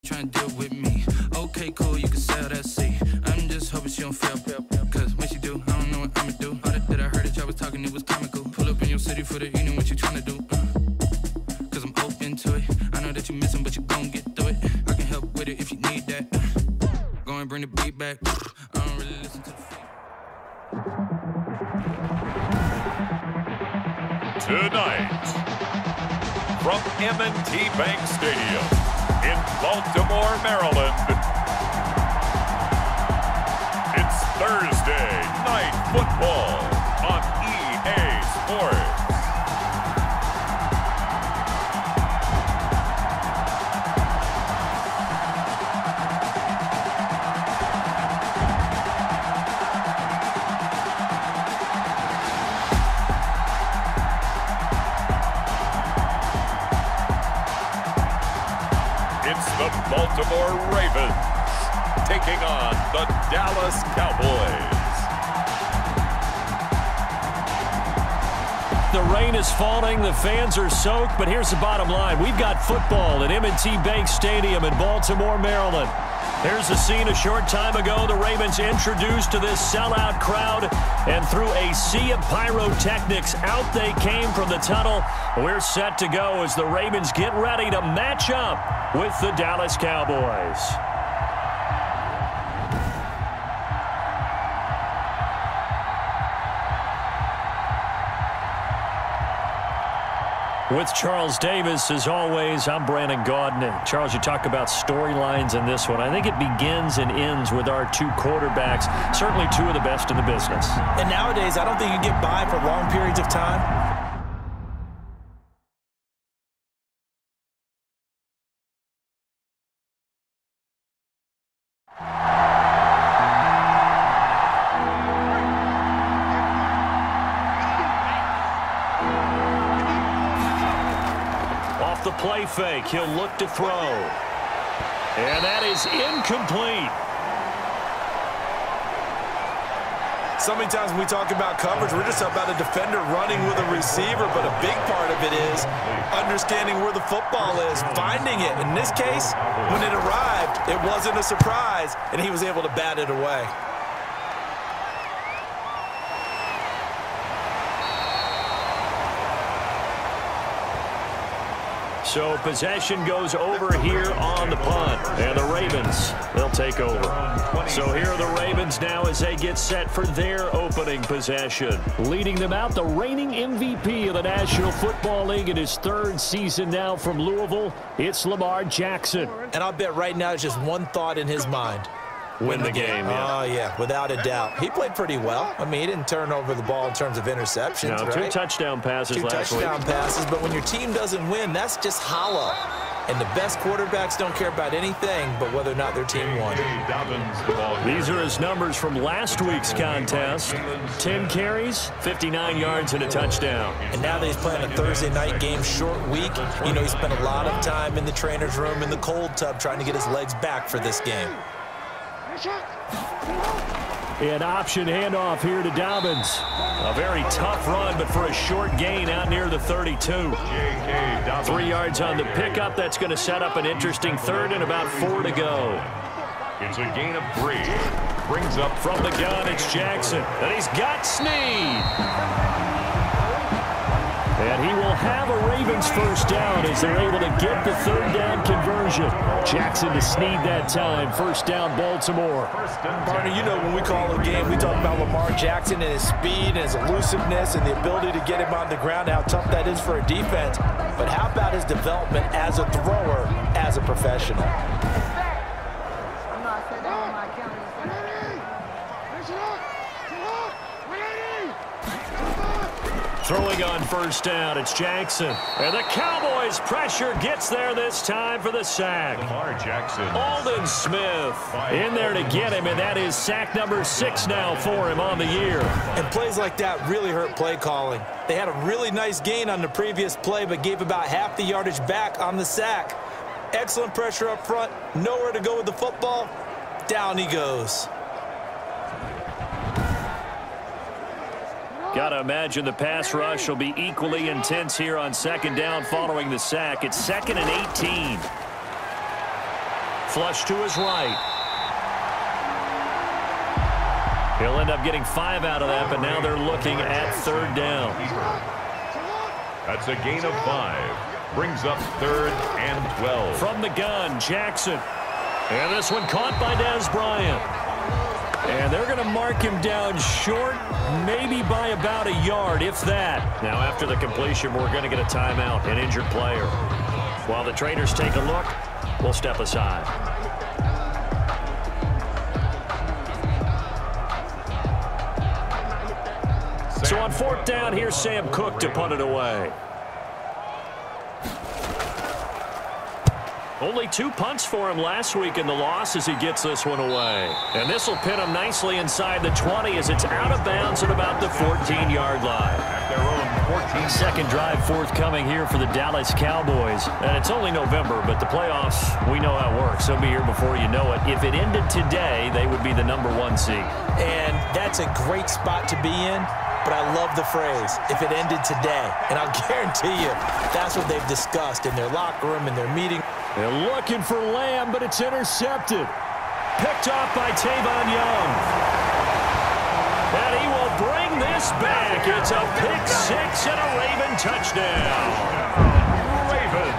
Trying to deal with me. Okay, cool, you can sell that seat. I'm just hoping she don't fail. Cause when she do, I don't know what I'ma do. All that I heard that y'all was talking, it was comical. Pull up in your city for the evening, what you trying to do? Cause I'm open to it. I know that you missing, but you gon' get through it. I can help with it if you need that. Go and bring the beat back. I don't really listen to the feet. Tonight, from M&T Bank Stadium in Baltimore, Maryland, it's Thursday Night Football on EA Sports. The Baltimore Ravens taking on the Dallas Cowboys. The rain is falling, the fans are soaked, but here's the bottom line. We've got football at M&T Bank Stadium in Baltimore, Maryland. Here's the scene a short time ago. The Ravens introduced to this sellout crowd, and through a sea of pyrotechnics, out they came from the tunnel. We're set to go as the Ravens get ready to match up with the Dallas Cowboys. With Charles Davis, as always, I'm Brandon Gaudin. Charles, you talk about storylines in this one. I think it begins and ends with our two quarterbacks, certainly two of the best in the business. And nowadays, I don't think you get by for long periods of time. The play fake, he'll look to throw. And that is incomplete. So many times when we talk about coverage, we're just about a defender running with a receiver, but a big part of it is understanding where the football is, finding it. In this case, when it arrived, it wasn't a surprise, and he was able to bat it away. So possession goes over here on the punt, and the Ravens, they'll take over. So here are the Ravens now as they get set for their opening possession. Leading them out, the reigning MVP of the National Football League in his third season now from Louisville, it's Lamar Jackson. And I'll bet right now there's just one thought in his mind. Win the game, yeah. Oh, yeah, without a doubt. He played pretty well. I mean, he didn't turn over the ball in terms of interceptions, right? 2 touchdown passes last week. 2 touchdown passes, but when your team doesn't win, that's just hollow. And the best quarterbacks don't care about anything but whether or not their team won. These are his numbers from last week's contest. 10 carries, 59 yards, and a touchdown. And now that he's playing a Thursday night game, short week, you know, he spent a lot of time in the trainer's room in the cold tub trying to get his legs back for this game. An option handoff here to Dobbins. A very tough run, but for a short gain out near the 32. 3 yards on the pickup. That's going to set up an interesting third and about 4 to go. It's a gain of 3. Brings up from the gun, it's Jackson. And he's got Snead. And he will have a Ravens first down as they're able to get the third down conversion. Jackson to Snead that time. First down, Baltimore. Partner, you know when we call a game, we talk about Lamar Jackson and his speed and his elusiveness and the ability to get him on the ground, how tough that is for a defense. But how about his development as a thrower, as a professional? Throwing on first down, it's Jackson. And the Cowboys' pressure gets there this time for the sack. Lamar Jackson. Aldon Smith in there to get him, and that is sack number 6 now for him on the year. And plays like that really hurt play calling. They had a really nice gain on the previous play, but gave about half the yardage back on the sack. Excellent pressure up front, nowhere to go with the football. Down he goes. Got to imagine the pass rush will be equally intense here on second down following the sack. It's 2nd and 18. flush to his right. He'll end up getting 5 out of that, but now they're looking at 3rd down. That's a gain of 5. Brings up 3rd and 12. From the gun, Jackson. And this one caught by Dez Bryant. And they're going to mark him down short, maybe by about a yard, if that. Now, after the completion, we're going to get a timeout, an injured player. While the traders take a look, we'll step aside. So on 4th down, here's Sam Cook to punt it away. Only 2 punts for him last week in the loss as he gets this one away. And this will pin him nicely inside the 20 as it's out of bounds at about the 14-yard line. At their own 14. Second drive forthcoming here for the Dallas Cowboys. And it's only November, but the playoffs, we know how it works. They'll be here before you know it. If it ended today, they would be the #1 seed. And that's a great spot to be in. But I love the phrase, if it ended today. And I'll guarantee you, that's what they've discussed in their locker room, in their meeting. They're looking for Lamb, but it's intercepted. Picked off by Tavon Young. And he will bring this back. It's a pick 6 and a Raven touchdown. Ravens.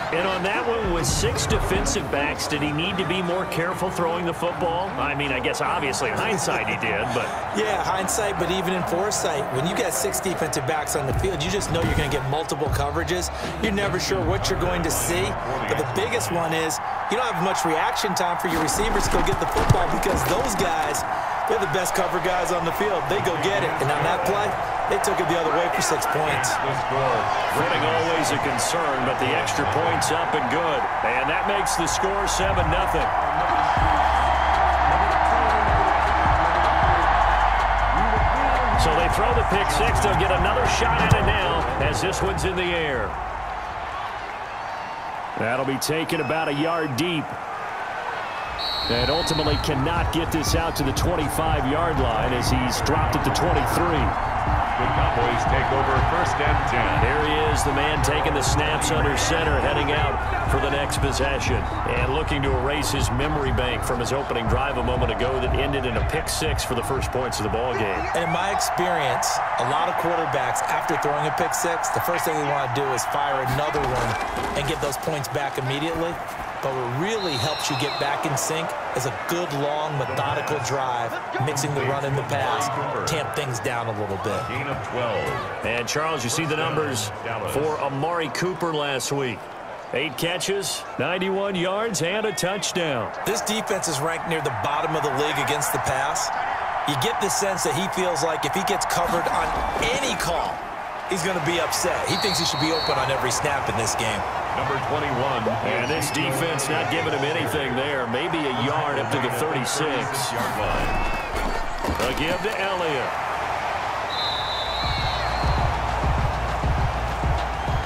And on that one, with 6 defensive backs, did he need to be more careful throwing the football? I mean, I guess obviously in hindsight he did, but... Yeah, hindsight, but even in foresight, when you got 6 defensive backs on the field, you just know you're going to get multiple coverages. You're never sure what you're going to see. But the biggest one is you don't have much reaction time for your receivers to go get the football because those guys, they're the best cover guys on the field. They go get it. And on that play, they took it the other way for 6 points. Footing always a concern, but the extra point's up and good. And that makes the score 7-0. So they throw the pick 6. They'll get another shot at it now as this one's in the air. That'll be taken about a yard deep. And ultimately cannot get this out to the 25-yard line as he's dropped it to 23. The Cowboys take over 1st and 10. Here he is, the man taking the snaps under center, heading out for the next possession. And looking to erase his memory bank from his opening drive a moment ago that ended in a pick 6 for the first points of the ball game. And in my experience, a lot of quarterbacks, after throwing a pick 6, the first thing they want to do is fire another one and get those points back immediately. But what really helps you get back in sync is a good, long, methodical drive, mixing the run and the pass, tamp things down a little bit. Gain of 12. And, Charles, you see the numbers for Amari Cooper last week. 8 catches, 91 yards, and a touchdown. This defense is ranked near the bottom of the league against the pass. You get the sense that he feels like if he gets covered on any call, he's going to be upset. He thinks he should be open on every snap in this game. Number 21. And this defense not giving him anything there. Maybe a yard up to the 36. Yard line. A give to Elliott.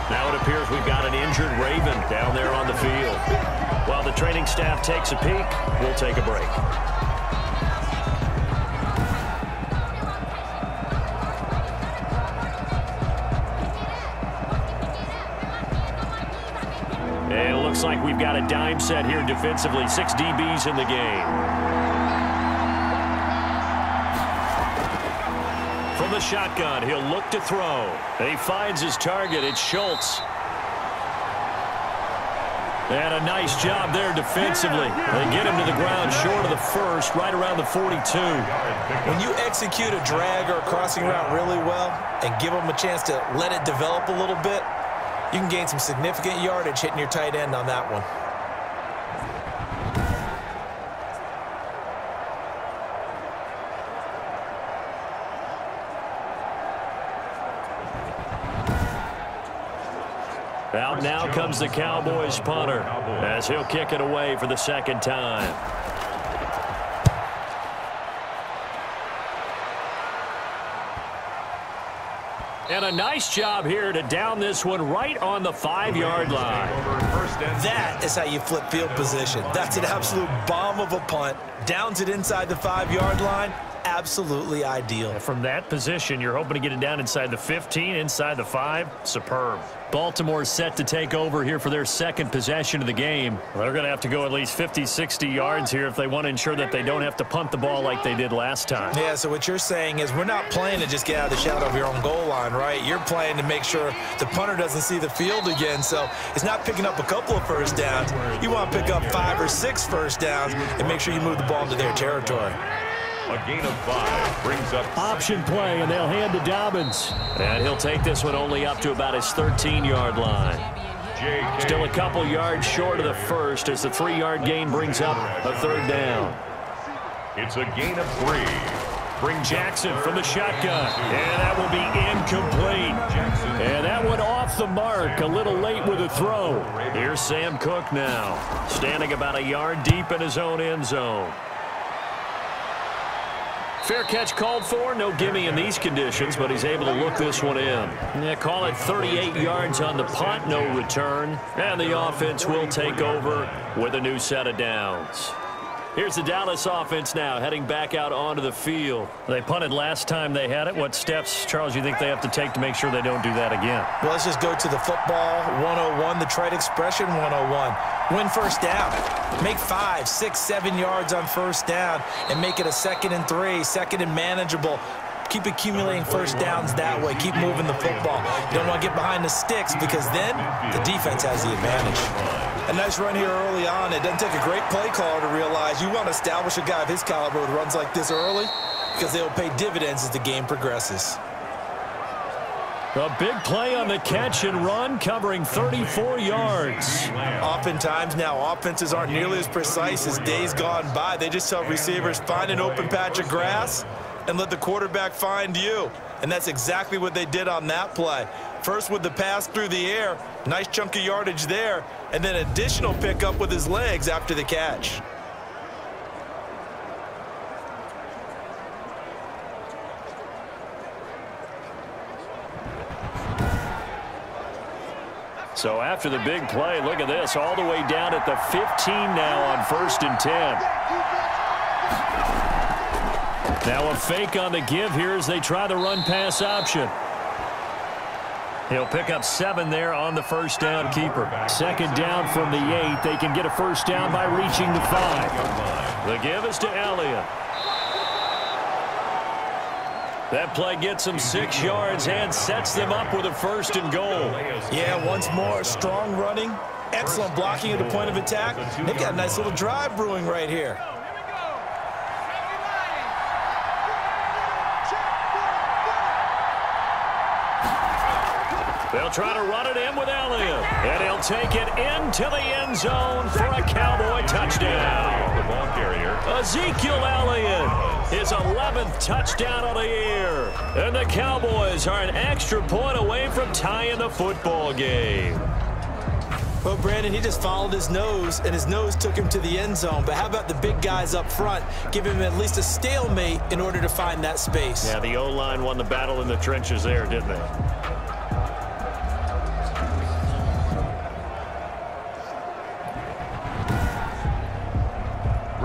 Now it appears we've got an injured Raven down there on the field. While the training staff takes a peek, we'll take a break. And it looks like we've got a dime set here defensively. 6 DBs in the game. From the shotgun, he'll look to throw. He finds his target. It's Schultz. And a nice job there defensively. They get him to the ground short of the first, right around the 42. When you execute a drag or a crossing route really well and give them a chance to let it develop a little bit, you can gain some significant yardage hitting your tight end on that one. Out now comes the Cowboys punter as he'll kick it away for the second time. And a nice job here to down this one right on the 5-yard line. That is how you flip field position. That's an absolute bomb of a punt. Downs it inside the 5-yard line. absolutely ideal. From that position, you're hoping to get it down inside the 15, inside the 5. Superb. Baltimore set to take over here for their second possession of the game. They're going to have to go at least 50, 60 yards here if they want to ensure that they don't have to punt the ball like they did last time. Yeah, so what you're saying is we're not playing to just get out of the shadow of your own goal line, right? You're playing to make sure the punter doesn't see the field again. So it's not picking up a couple of first downs. You want to pick up 5 or 6 first downs and make sure you move the ball into their territory. A gain of 5 brings up option play, and they'll hand to Dobbins. And he'll take this one only up to about his 13-yard line. Still a couple yards short of the first as the 3-yard gain brings up a third down. It's a gain of 3. Brings Jackson from the shotgun. And that will be incomplete. And that one off the mark. A little late with a throw. Here's Sam Cook now, standing about a yard deep in his own end zone. Fair catch called for. No gimme in these conditions, but he's able to look this one in. Yeah, call it 38 yards on the punt, no return. And the offense will take over with a new set of downs. Here's the Dallas offense now, heading back out onto the field. They punted last time they had it. What steps, Charles, you think they have to take to make sure they don't do that again? Well, let's just go to the football 101, the trade expression 101. Win first down. Make 5, 6, 7 yards on first down and make it a 2nd and 3, 2nd and manageable. Keep accumulating first downs that way. Keep moving the football. You don't want to get behind the sticks because then the defense has the advantage. A nice run here early on. It doesn't take a great play caller to realize you want to establish a guy of his caliber with runs like this early because they'll pay dividends as the game progresses. A big play on the catch and run, covering 34 yards. Oftentimes now, offenses aren't nearly as precise as days gone by. They just tell receivers, find an open patch of grass and let the quarterback find you. And that's exactly what they did on that play. First with the pass through the air, nice chunk of yardage there, and then additional pickup with his legs after the catch. So after the big play, look at this, all the way down at the 15 now on 1st and 10. Now a fake on the give here as they try the run-pass option. He'll pick up 7 there on the first down keeper. 2nd down from the 8. They can get a first down by reaching the 5. The give is to Elliott. That play gets them 6 yards and sets them up with a 1st and goal. Yeah, once more, strong running, excellent blocking at the point of attack. They've got a nice little drive brewing right here. They'll try to run it in with Elliott. And he'll take it into the end zone for a Cowboy touchdown. The ball carrier, Ezekiel Elliott, his 11th touchdown of the year. And the Cowboys are an extra point away from tying the football game. Well, Brandon, he just followed his nose, and his nose took him to the end zone. But how about the big guys up front? Give him at least a stalemate in order to find that space. Yeah, the O-line won the battle in the trenches there, didn't they?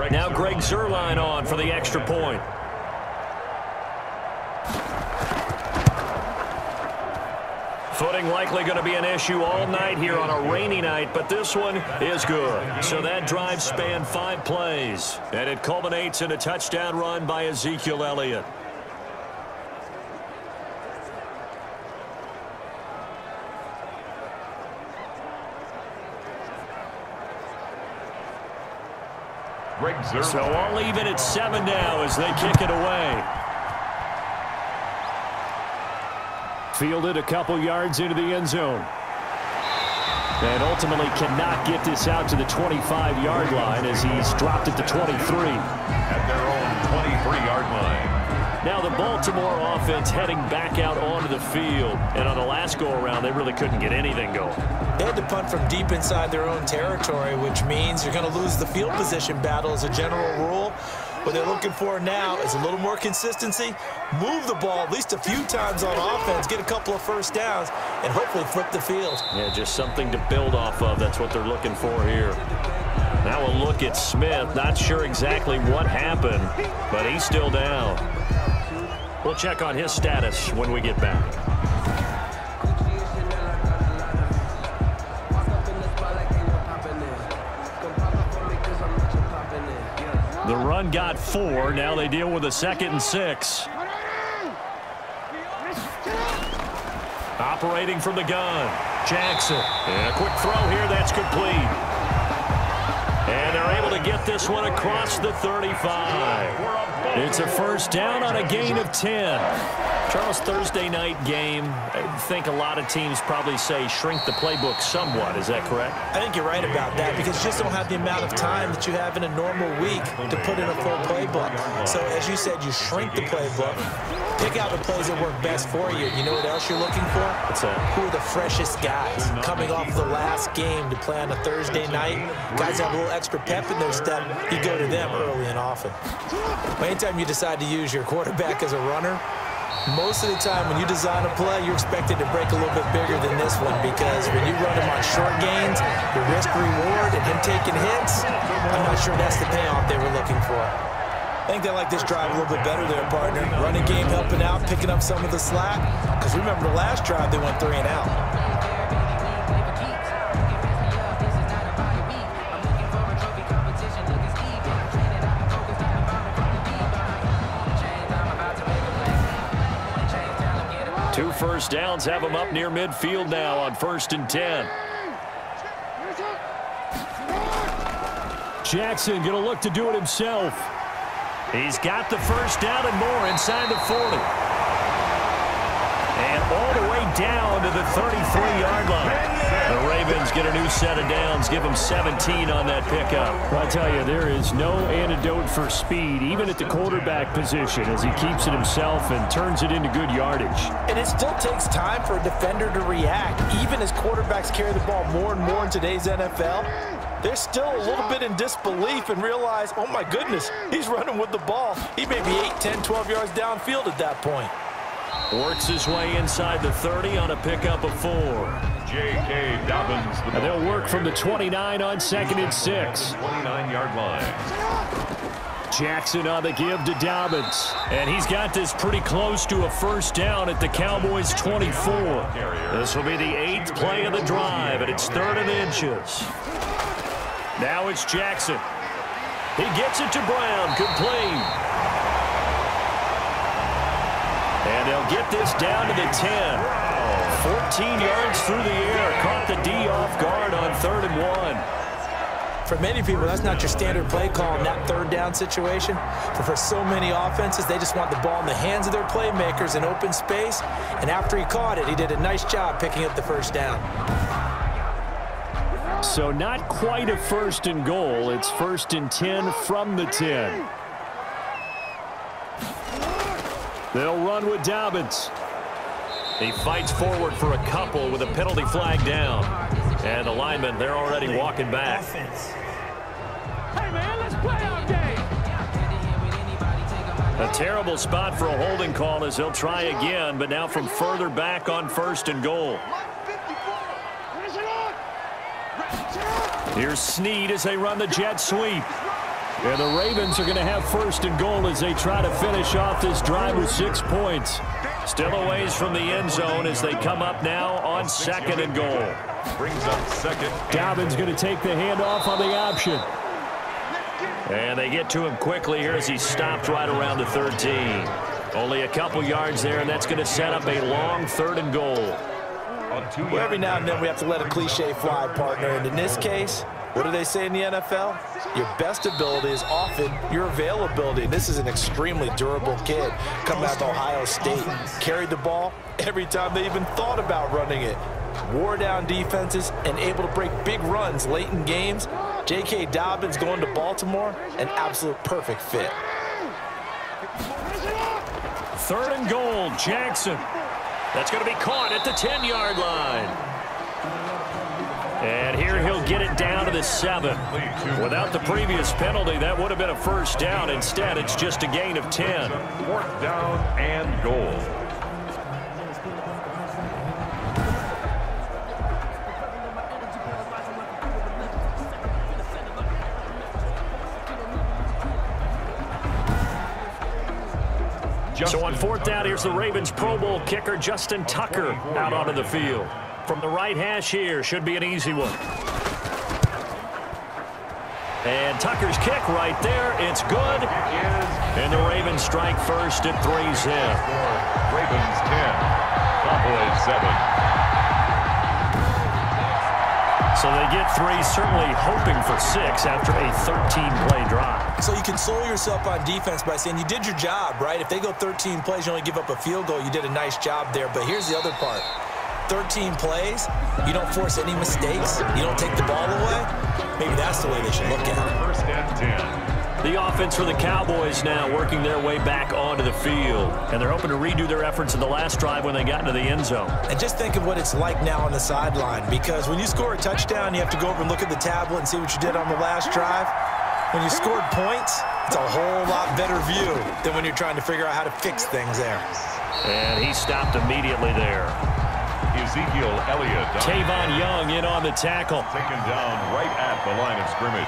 Now Greg Zuerlein on for the extra point. Footing likely going to be an issue all night here on a rainy night, but this one is good. So that drive spanned 5 plays, and it culminates in a touchdown run by Ezekiel Elliott. So all even at 7 now as they kick it away. Fielded a couple yards into the end zone. And ultimately cannot get this out to the 25-yard line as he's dropped it to 23. At their own 23-yard line. Now the Baltimore offense heading back out onto the field. And on the last go-around, they really couldn't get anything going. They had to punt from deep inside their own territory, which means you're going to lose the field position battle as a general rule. What they're looking for now is a little more consistency, move the ball at least a few times on offense, get a couple of first downs, and hopefully flip the field. Yeah, just something to build off of. That's what they're looking for here. Now a look at Smith. Not sure exactly what happened, but he's still down. We'll check on his status when we get back. The run got 4. Now they deal with a 2nd and 6. Operating from the gun, Jackson. And a quick throw here. That's complete. And they're able to get this one across the 35. It's a first down on a gain of 10. Charles, Thursday night game, I think a lot of teams probably say shrink the playbook somewhat. Is that correct? I think you're right about that because you just don't have the amount of time that you have in a normal week to put in a full playbook. So as you said, you shrink the playbook, pick out the plays that work best for you. You know what else you're looking for? What's that? Who are the freshest guys coming off the last game to play on a Thursday night? Guys have a little extra pep in their step. You go to them early and often. Anytime you decide to use your quarterback as a runner, most of the time when you design a play, you're expected to break a little bit bigger than this one because when you run him on short gains, the risk-reward and him taking hits, I'm not sure that's the payoff they were looking for. I think they like this drive a little bit better there, partner. Running game helping out, picking up some of the slack. Because remember the last drive, they went 3 and out. Two first downs have them up near midfield now on 1st and 10. Jackson going to look to do it himself. He's got the first down and more inside the 40. And all the way down to the 33-yard line. The Ravens get a new set of downs, give them 17 on that pickup. I'll tell you, there is no antidote for speed, even at the quarterback position, as he keeps it himself and turns it into good yardage. And it still takes time for a defender to react. Even as quarterbacks carry the ball more and more in today's NFL, they're still a little bit in disbelief and realize, oh my goodness, he's running with the ball. He may be 8, 10, 12 yards downfield at that point. Works his way inside the 30 on a pickup of 4. J.K. Dobbins. And they'll work from the 29 on 2nd and 6. 29-yard line. Jackson on the give to Dobbins. And he's got this pretty close to a first down at the Cowboys' 24. This will be the 8th play of the drive, and it's 3rd and inches. Now it's Jackson. He gets it to Brown, complete. And they'll get this down to the 10. 14 yards through the air. Caught the D off guard on 3rd and 1. For many people, that's not your standard play call in that 3rd down situation. But for so many offenses, they just want the ball in the hands of their playmakers in open space. And after he caught it, he did a nice job picking up the first down. So not quite a 1st and goal. It's 1st and 10 from the 10. They'll run with Dobbins. He fights forward for a couple with a penalty flag down. And the linemen, they're already walking back. Hey, man, let's play our game. A terrible spot for a holding call as he'll try again, but now from further back on 1st and goal. Here's Snead as they run the jet sweep. And the Ravens are going to have 1st and goal as they try to finish off this drive with 6 points. Still a ways from the end zone as they come up now on 2nd and goal. Brings up 2nd. Dobbins going to take the handoff on the option. And they get to him quickly here as he stopped right around the 13. Only a couple yards there, and that's going to set up a long 3rd and goal. Well, every now and then we have to let a cliche fly, partner. And in this case, what do they say in the NFL? Your best ability is often your availability. And this is an extremely durable kid coming out of Ohio State. Carried the ball every time they even thought about running it. Wore down defenses and able to break big runs late in games. J.K. Dobbins going to Baltimore, an absolute perfect fit. 3rd and goal, Jackson. That's going to be caught at the 10-yard line. And here he'll get it down to the 7. Without the previous penalty, that would have been a first down. Instead, it's just a gain of 10. 4th down and goal. So on fourth down, here's the Ravens Pro Bowl kicker, Justin Tucker, out onto the field. From the right hash here, should be an easy one. And Tucker's kick right there. It's good. And the Ravens strike first at 3-zip. Ravens 10, Cowboys 7. So they get 3, certainly hoping for 6 after a 13-play drive. So you console yourself on defense by saying you did your job, right? If they go 13 plays, you only give up a field goal, you did a nice job there. But here's the other part. 13 plays, you don't force any mistakes, you don't take the ball away. Maybe that's the way they should look at it. First and 10. The offense for the Cowboys now working their way back onto the field. And they're hoping to redo their efforts in the last drive when they got into the end zone. And just think of what it's like now on the sideline, because when you score a touchdown, you have to go over and look at the tablet and see what you did on the last drive. When you scored points, it's a whole lot better view than when you're trying to figure out how to fix things there. And he stopped immediately there. Ezekiel Elliott. Tavon Young in on the tackle. Taken down right at the line of scrimmage.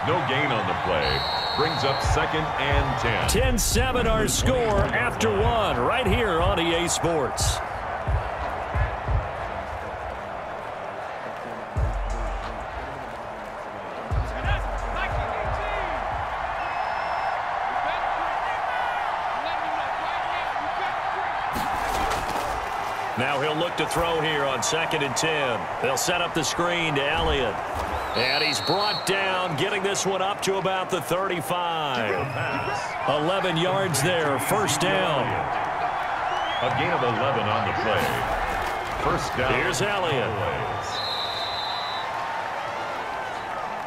No gain on the play. Brings up second and 10. 10-7 our score after 1 right here on EA Sports. Now he'll look to throw here on second and 10. They'll set up the screen to Elliott. And he's brought down, getting this one up to about the 35. 11 yards there, first down. A gain of 11 on the play. First down. Here's Elliott.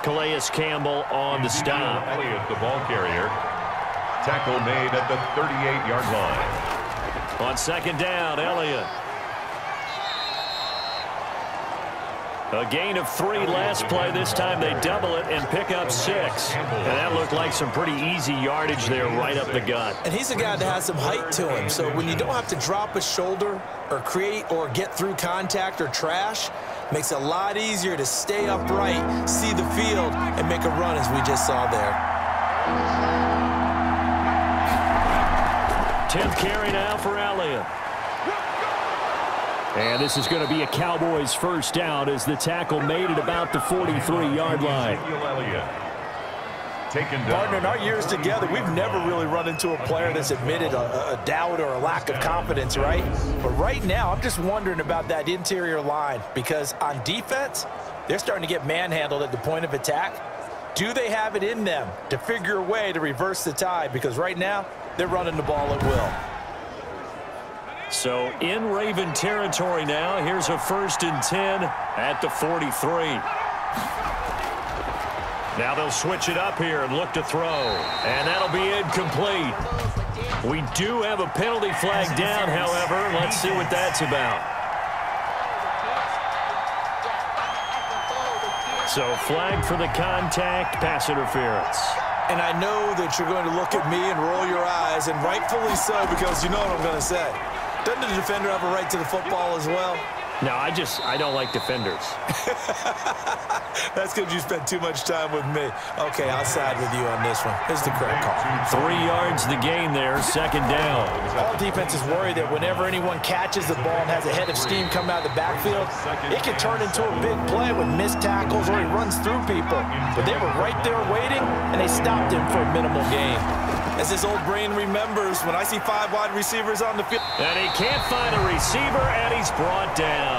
Calais Campbell on the stop. Elliott, the ball carrier. Tackle made at the 38-yard line. On second down, Elliott. A gain of 3 last play. This time they double it and pick up 6. And that looked like some pretty easy yardage there right up the gut. And he's a guy that has some height to him. So when you don't have to drop a shoulder or create or get through contact or trash, makes it a lot easier to stay upright, see the field, and make a run as we just saw there. 10th carry now for Elliott. And this is going to be a Cowboys first down as the tackle made at about the 43-yard line. Partner, in our years together, we've never really run into a player that's admitted a doubt or a lack of confidence, right? But right now, I'm just wondering about that interior line, because on defense, they're starting to get manhandled at the point of attack. Do they have it in them to figure a way to reverse the tide? Because right now, they're running the ball at will. So in Raven territory now, here's a 1st and 10 at the 43. Now they'll switch it up here and look to throw. And that'll be incomplete. We do have a penalty flag down, however. Let's see what that's about. So flag for the contact, pass interference. And I know that you're going to look at me and roll your eyes, and rightfully so, because you know what I'm going to say. Doesn't the defender have a right to the football as well? No, I don't like defenders. That's because you spent too much time with me. Okay, I'll side with you on this one. Here's the correct call. 3 yards the gain there, second down. All defenses worry that whenever anyone catches the ball and has a head of steam come out of the backfield, it can turn into a big play with missed tackles or he runs through people. But they were right there waiting, and they stopped him for a minimal gain. As his old brain remembers, when I see 5 wide receivers on the field. And he can't find a receiver, and he's brought down.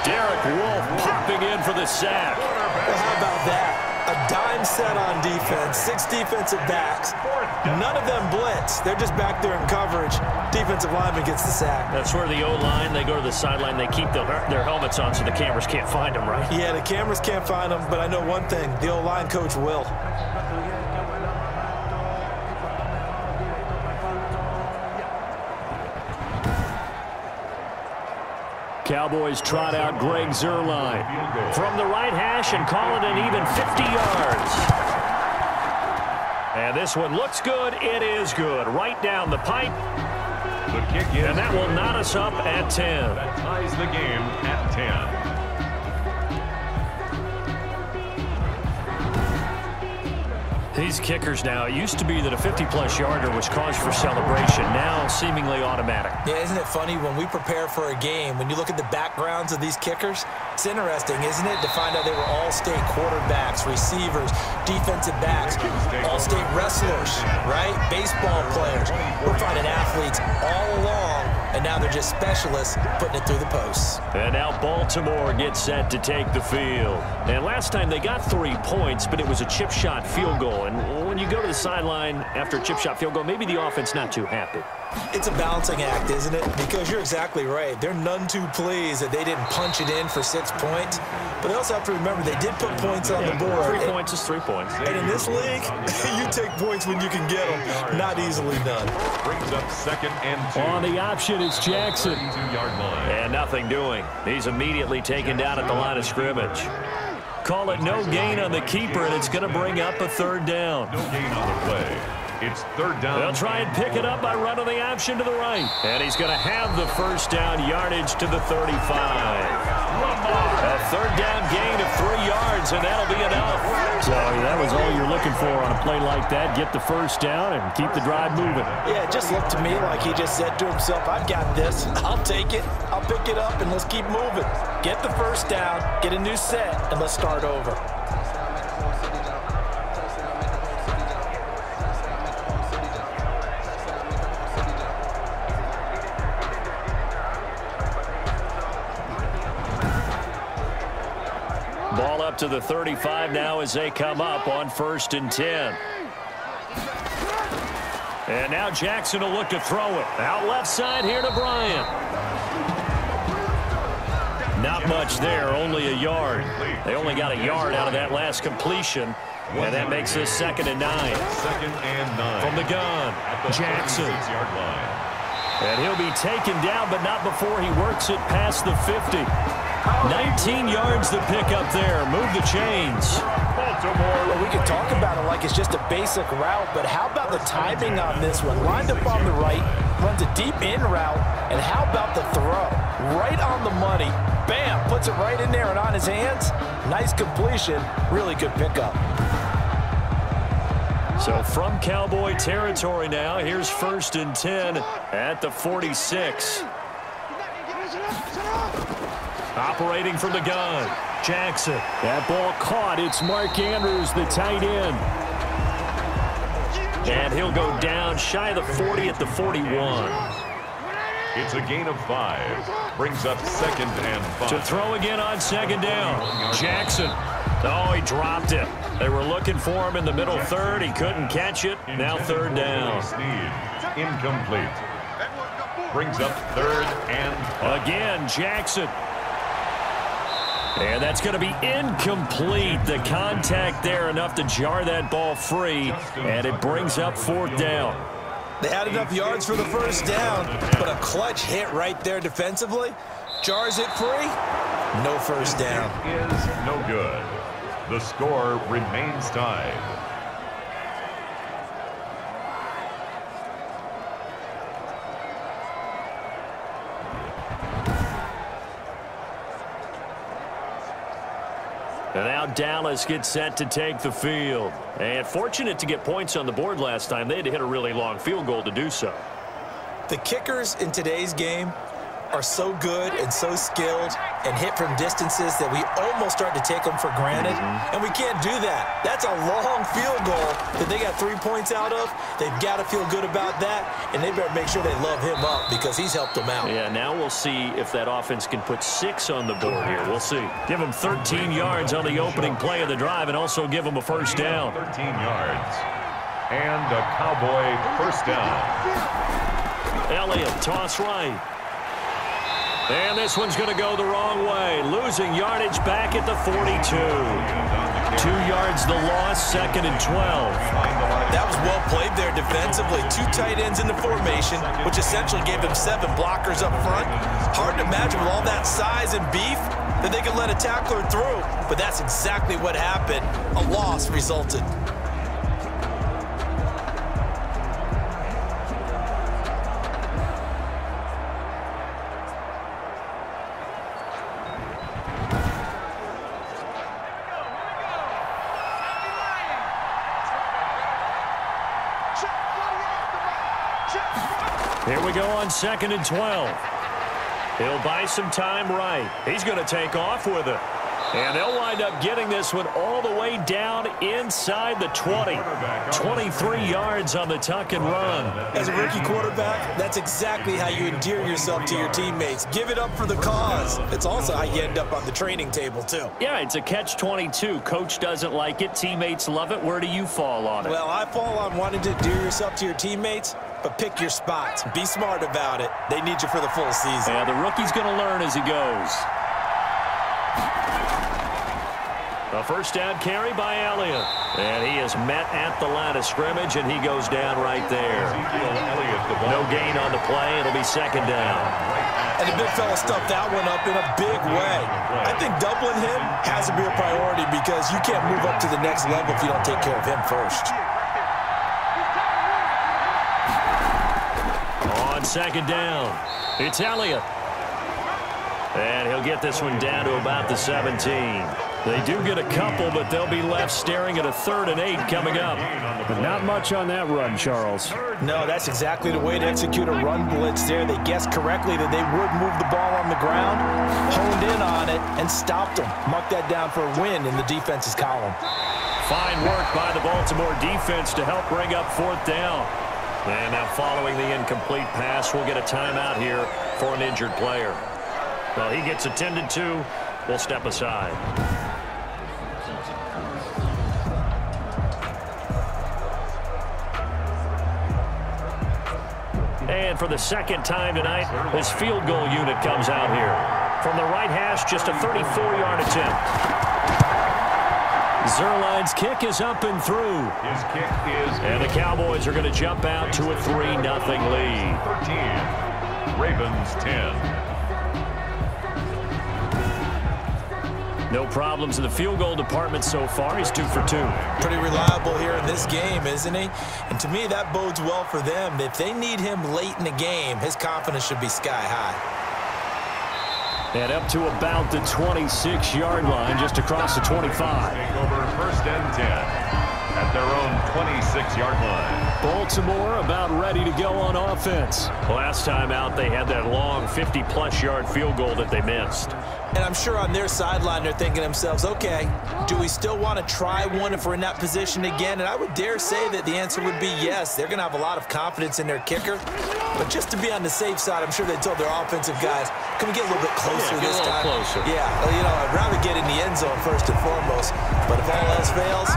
Derek Wolfe popping in for the sack. Well, how about that? A dime set on defense, 6 defensive backs. None of them blitz. They're just back there in coverage. Defensive lineman gets the sack. That's where the O-line, they go to the sideline, they keep their helmets on so the cameras can't find them, right? Yeah, the cameras can't find them, but I know one thing. The O-line coach will. Cowboys trot out Greg Zuerlein from the right hash and call it an even 50 yards. And this one looks good. It is good. Right down the pipe. The kick is and that will knot us up at 10. That ties the game at 10. These kickers now, it used to be that a 50-plus yarder was cause for celebration. Now seemingly automatic. Yeah, isn't it funny when we prepare for a game, when you look at the backgrounds of these kickers, it's interesting, isn't it, to find out they were all-state quarterbacks, receivers, defensive backs, all-state wrestlers, right? Baseball players. We're finding athletes all along, and now they're just specialists putting it through the posts. And now Baltimore gets set to take the field. And last time they got 3 points, but it was a chip shot field goal. And when you go to the sideline after a chip shot field goal, maybe the offense not too happy. It's a balancing act, isn't it? Because you're exactly right. They're none too pleased that they didn't punch it in for 6 points. But they also have to remember they did put points on the board. 3 points is 3 points. And in this league, you take points when you can get them. Not easily done. Brings up 2nd and 2. On the option, it's Jackson. 2-yard line. And nothing doing. He's immediately taken down at the line of scrimmage. Call it no gain on the keeper, and it's going to bring up a 3rd down. No gain on the play. It's 3rd down. They'll try and pick it up by running the option to the right. And he's going to have the 1st down, yardage to the 35. A 3rd down gain of 3 yards, and that'll be enough. So that was all you're looking for on a play like that. Get the 1st down and keep the drive moving. Yeah, it just looked to me like he just said to himself, I've got this. I'll take it. I'll pick it up, and let's keep moving. Get the 1st down, get a new set, and let's start over. Ball up to the 35 now as they come up on 1st and 10. And now Jackson will look to throw it. Out left side here to Bryant. Not much there, only a yard. They only got a yard out of that last completion. And that makes this 2nd and 9. 2nd and 9. From the gun, Jackson. 6-yard line. And he'll be taken down, but not before he works it past the 50. 19 yards to pick up there. Move the chains. Baltimore. Well, we can talk about it like it's just a basic route, but how about the timing on this one? Lined up on the right, runs a deep in route, and how about the throw? Right on the money. Bam, puts it right in there and on his hands. Nice completion. Really good pickup. So from Cowboy territory now, here's 1st and 10 at the 46. Operating from the gun, Jackson. That ball caught. It's Mark Andrews, the tight end. And he'll go down shy of the 40 at the 41. It's a gain of 5. Brings up 2nd and 5. To throw again on 2nd down, Jackson. Oh, he dropped it. They were looking for him in the middle 3rd. He couldn't catch it. Now 3rd down. Incomplete. Brings up 3rd and 5. Again, Jackson. And that's going to be incomplete. The contact there enough to jar that ball free, and it brings up 4th down. They had enough yards for the 1st down, but a clutch hit right there defensively. Jars it free. No 1st down. Is no good. The score remains tied. And now Dallas gets set to take the field. And fortunate to get points on the board last time. They had to hit a really long field goal to do so. The kickers in today's game are so good and so skilled and hit from distances that we almost start to take them for granted. And we can't do that. That's a long field goal that they got 3 points out of. They've got to feel good about that, and they better make sure they love him up because he's helped them out. Yeah, now we'll see if that offense can put 6 on the board here. We'll see. Give them 13 yards on the opening play of the drive and also give them a 1st down. 13 yards. And a Cowboy 1st down. Elliott, toss right. And this one's going to go the wrong way. Losing yardage back at the 42. 2 yards the loss, 2nd and 12. That was well played there defensively. 2 tight ends in the formation, which essentially gave them 7 blockers up front. Hard to imagine with all that size and beef that they could let a tackler through. But that's exactly what happened. A loss resulted. Here we go on 2nd and 12. He'll buy some time right. He's going to take off with it. And they'll wind up getting this one all the way down inside the 20. 23 yards on the tuck and run. As a rookie quarterback, that's exactly how you endear yourself to your teammates. Give it up for the cause. It's also how you end up on the training table, too. Yeah, it's a catch-22. Coach doesn't like it. Teammates love it. Where do you fall on it? Well, I fall on wanting to endear yourself to your teammates, but pick your spots. Be smart about it. They need you for the full season. Yeah, the rookie's going to learn as he goes. A first down carry by Elliott. And he is met at the line of scrimmage, and he goes down right there. No gain on the play. It'll be 2nd down. And the big fella stuffed that one up in a big way. I think doubling him has to be a priority because you can't move up to the next level if you don't take care of him first. On 2nd down, it's Elliott. And he'll get this one down to about the 17. They do get a couple, but they'll be left staring at a 3rd and 8 coming up. But not much on that run, Charles. No, that's exactly the way to execute a run blitz there. They guessed correctly that they would move the ball on the ground, honed in on it, and stopped them. Mark that down for a win in the defense's column. Fine work by the Baltimore defense to help bring up 4th down. And now following the incomplete pass, we'll get a timeout here for an injured player. Well, he gets attended to. We'll step aside. And for the 2nd time tonight, his field goal unit comes out here. From the right hash, just a 34-yard attempt. Zerline's kick is up and through. His kick is... And the Cowboys are going to jump out to a 3-0 lead. 13. Ravens 10. No problems in the field goal department so far. He's 2 for 2. Pretty reliable here in this game, isn't he? And to me, that bodes well for them. If they need him late in the game, his confidence should be sky high. And up to about the 26-yard line, just across the 25. Take over 1st and 10 at their own 26-yard line. Baltimore about ready to go on offense. Last time out, they had that long 50-plus yard field goal that they missed. And I'm sure on their sideline they're thinking to themselves, okay, do we still want to try one if we're in that position again? And I would dare say that the answer would be yes. They're going to have a lot of confidence in their kicker. But just to be on the safe side, I'm sure they told their offensive guys, can we get a little bit closer this time? Closer. Yeah, you know, I'd rather get in the end zone first and foremost. But if all else fails,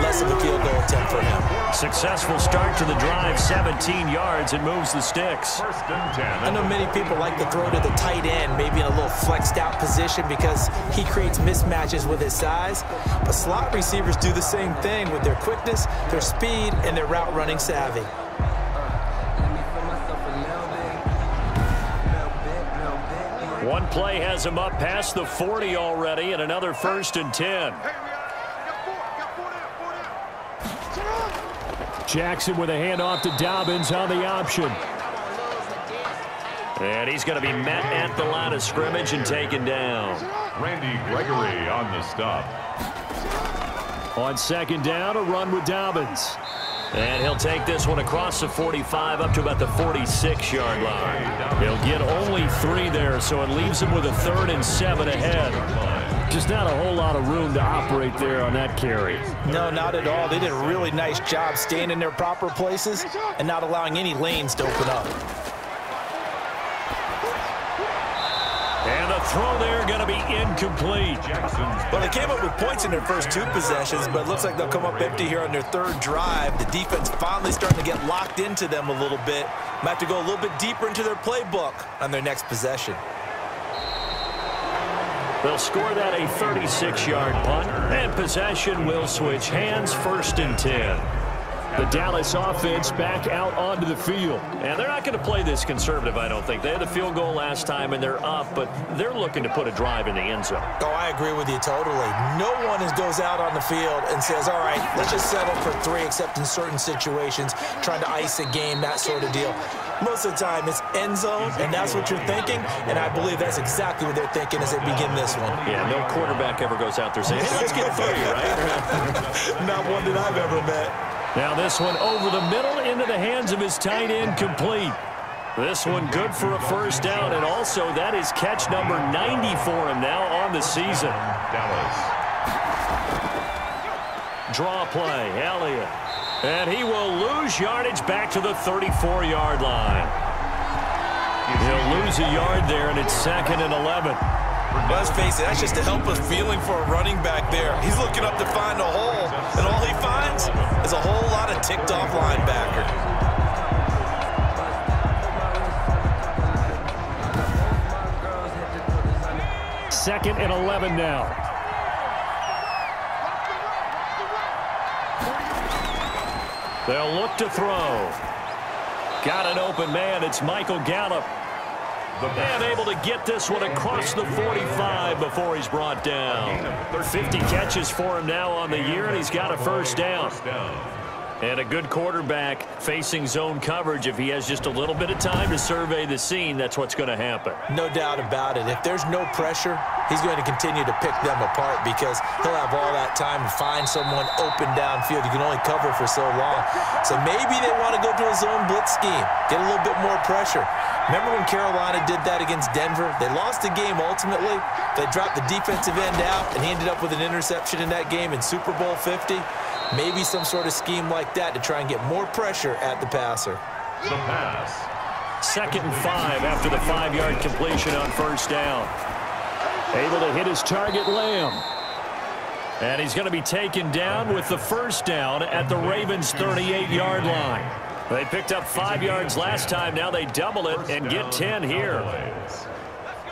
less of a field goal attempt for him. Successful start to the drive, 17 yards, and moves the sticks. 1st and 10. I know many people like to throw to the tight end, maybe in a little flexed out position because he creates mismatches with his size. But slot receivers do the same thing with their quickness, their speed, and their route running savvy. One play has him up past the 40 already, and another 1st and 10. Jackson with a handoff to Dobbins on the option. And he's going to be met at the line of scrimmage and taken down. Randy Gregory on the stop. On 2nd down, a run with Dobbins. And he'll take this one across the 45 up to about the 46-yard line. He'll get only 3 there, so it leaves him with a 3rd and 7 ahead. Just not a whole lot of room to operate there on that carry. No, not at all. They did a really nice job staying in their proper places and not allowing any lanes to open up. And the throw there going to be incomplete. Well, they came up with points in their first 2 possessions, but it looks like they'll come up empty here on their 3rd drive. The defense finally starting to get locked into them a little bit. Might have to go a little bit deeper into their playbook on their next possession. They'll score that a 36-yard punt, and possession will switch hands. 1st and 10. The Dallas offense back out onto the field. And they're not going to play this conservative, I don't think. They had the field goal last time, and they're up, but they're looking to put a drive in the end zone. Oh, I agree with you totally. No one goes out on the field and says, all right, let's just settle for 3, except in certain situations, trying to ice a game, that sort of deal. Most of the time, it's end zone, and that's what you're thinking, and I believe that's exactly what they're thinking as they begin this one. Yeah, no quarterback ever goes out there saying, hey, let's get 3, right? Not one that I've ever met. Now this one over the middle into the hands of his tight end, complete. This one good for a first down, and also that is catch number 90 for him now on the season. Dallas. Draw play, Elliott. And he will lose yardage back to the 34-yard line. He'll lose a yard there, and it's 2nd and 11. Let's face it, that's just a helpless feeling for a running back there. He's looking up to find a hole, and all he finds is a whole lot of ticked-off linebacker. Second and 11 now. They'll look to throw. Got an open man. It's Michael Gallup. And able to get this one across the 45 before he's brought down. 50 catches for him now on the year, and he's got a first down. And a good quarterback facing zone coverage. If he has just a little bit of time to survey the scene, that's what's going to happen. No doubt about it. If there's no pressure, he's going to continue to pick them apart because he'll have all that time to find someone open downfield. You can only cover for so long. So maybe they want to go to a zone blitz scheme, get a little bit more pressure. Remember when Carolina did that against Denver? They lost the game ultimately. They dropped the defensive end out, and he ended up with an interception in that game in Super Bowl 50. Maybe some sort of scheme like that to try and get more pressure at the passer. The pass. 2nd and 5 after the 5-yard completion on first down. Able to hit his target, Lamb. And he's going to be taken down with the first down at the Ravens' 38-yard line. They picked up 5 yards last time. Now they double it and get 10 here.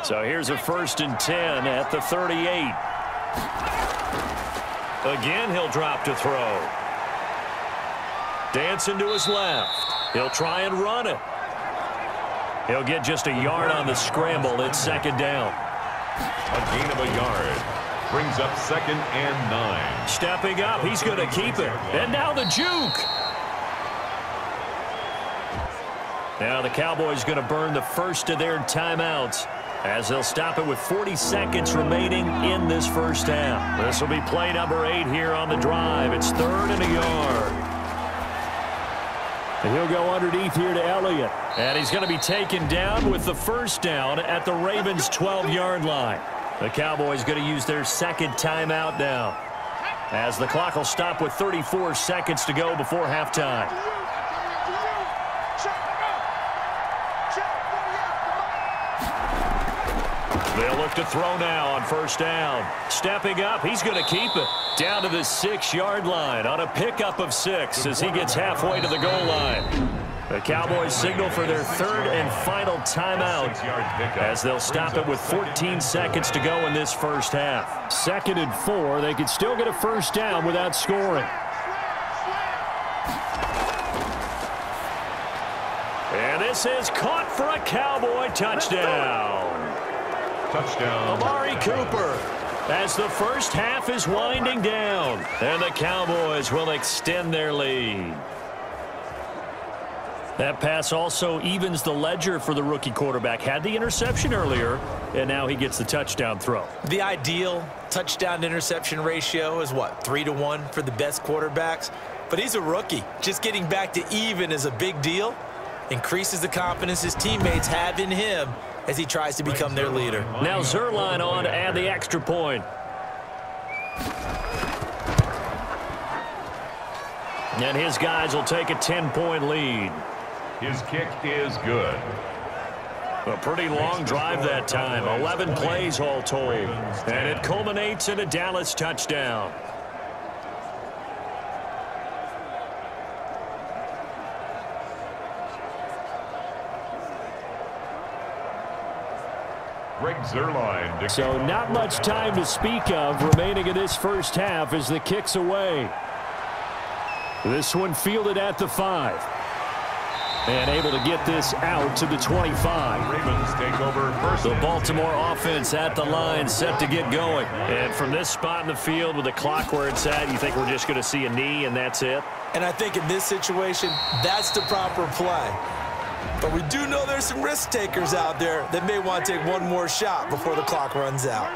So here's a 1st and 10 at the 38. Again, he'll drop to throw. Dancing to his left. He'll try and run it. He'll get just a yard on the scramble. It's 2nd down. A gain of a yard. Brings up 2nd and 9. Stepping up, he's going to keep it. And now the juke. Now the Cowboys going to burn the first of their timeouts as they'll stop it with 40 seconds remaining in this first half. This will be play number 8 here on the drive. It's 3rd and a yard. And he'll go underneath here to Elliott. And he's going to be taken down with the first down at the Ravens' 12-yard line. The Cowboys going to use their 2nd timeout now, as the clock will stop with 34 seconds to go before halftime. They'll look to throw now on first down. Stepping up, he's going to keep it down to the 6-yard line on a pickup of 6 as he gets halfway to the goal line. The Cowboys signal for their 3rd and final timeout as they'll stop it with 14 seconds to go in this first half. 2nd and 4. They could still get a first down without scoring. And this is caught for a Cowboy touchdown. Touchdown. Amari Cooper, as the first half is winding down, and the Cowboys will extend their lead. That pass also evens the ledger for the rookie quarterback. Had the interception earlier, and now he gets the touchdown throw. The ideal touchdown-interception ratio is, what, 3-to-1 for the best quarterbacks? But he's a rookie. Just getting back to even is a big deal. Increases the confidence his teammates have in him as he tries to become their leader. Now Zerline on to add the extra point. And his guys will take a 10-point lead. His kick is good. A pretty long drive that time. 11 plays all told. And it culminates in a Dallas touchdown. Greg Zerline. So not much time to speak of remaining in this first half as the kick's away. This one fielded at the 5. And able to get this out to the 25. Ravens take over first. The Baltimore offense at the line, set to get going. And from this spot in the field with the clock where it's at, you think we're just going to see a knee and that's it? And I think in this situation, that's the proper play. But we do know there's some risk takers out there that may want to take one more shot before the clock runs out.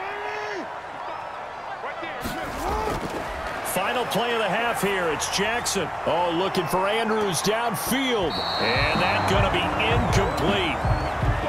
Final final play of the half here. It's Jackson. Oh, looking for Andrews downfield. And that's going to be incomplete.